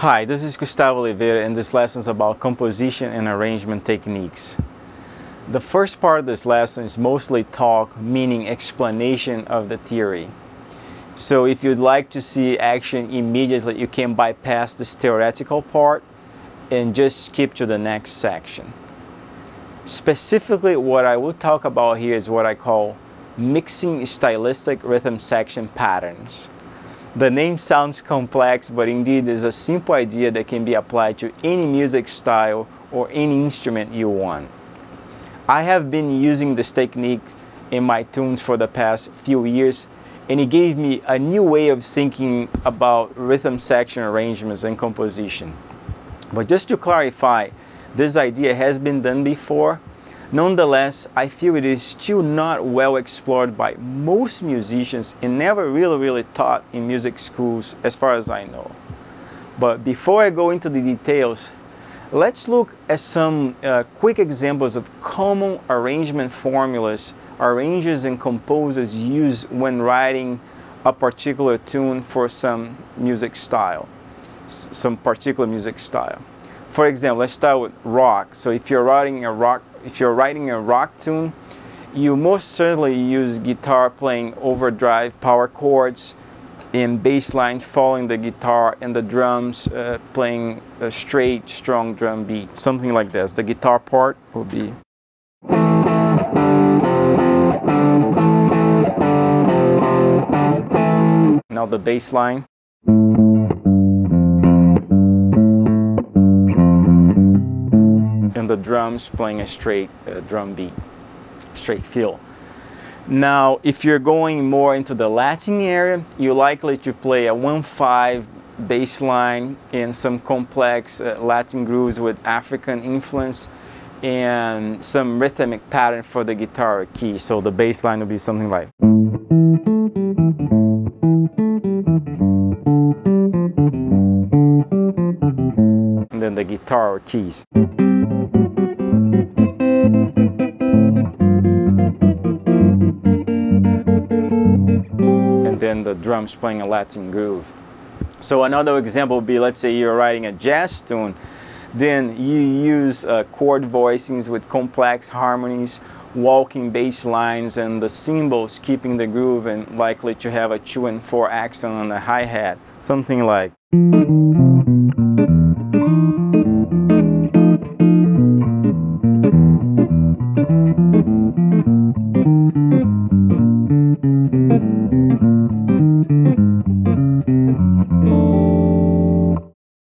Hi, this is Gustavo Oliveira, and this lesson is about composition and arrangement techniques. The first part of this lesson is mostly talk, meaning explanation of the theory. So if you'd like to see action immediately, you can bypass this theoretical part and just skip to the next section. Specifically, what I will talk about here is what I call mixing stylistic rhythm section patterns. The name sounds complex, but indeed is a simple idea that can be applied to any music style or any instrument you want. I have been using this technique in my tunes for the past few years, and it gave me a new way of thinking about rhythm section arrangements and composition. But just to clarify, this idea has been done before. Nonetheless, I feel it is still not well explored by most musicians and never really taught in music schools as far as I know. But before I go into the details, let's look at some quick examples of common arrangement formulas arrangers and composers use when writing a particular tune for some music style, some particular music style. For example, let's start with rock. So if you're writing a rock tune, you most certainly use guitar playing overdrive power chords and bass line following the guitar and the drums playing a straight, strong drum beat. Something like this. The guitar part will be. Now the bass line. And the drums playing a straight drum beat, straight feel. Now, if you're going more into the Latin area, you're likely to play a 1/5 bass line and some complex Latin grooves with African influence and some rhythmic pattern for the guitar or key. So the bass line will be something like. And then the guitar or keys. And then the drums playing a Latin groove. So another example would be, let's say you're writing a jazz tune, then you use chord voicings with complex harmonies, walking bass lines, and the cymbals keeping the groove, and likely to have a 2 and 4 accent on the hi-hat, something like.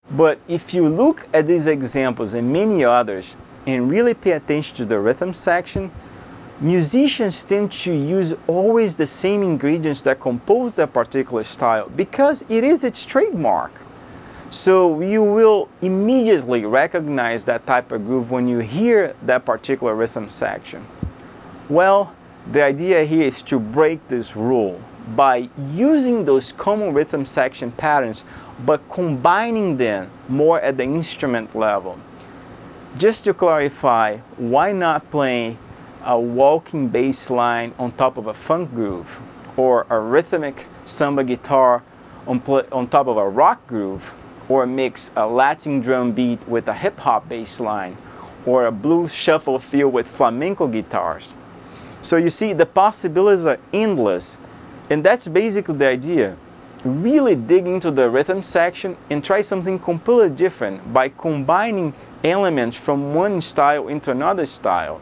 But if you look at these examples and many others and really pay attention to the rhythm section, musicians tend to use always the same ingredients that compose that particular style because it is its trademark. So you will immediately recognize that type of groove when you hear that particular rhythm section. Well, the idea here is to break this rule by using those common rhythm section patterns but combining them more at the instrument level. Just to clarify, why not play a walking bass line on top of a funk groove, or a rhythmic samba guitar on top of a rock groove, or mix a Latin drum beat with a hip-hop bass line, or a blues shuffle feel with flamenco guitars? So you see, the possibilities are endless, and that's basically the idea. Really dig into the rhythm section and try something completely different by combining elements from one style into another style.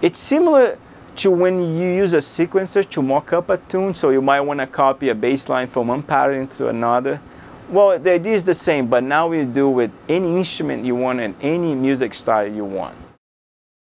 It's similar to when you use a sequencer to mock up a tune, so you might want to copy a bass line from one pattern to another. Well, the idea is the same, but now you do with any instrument you want and any music style you want.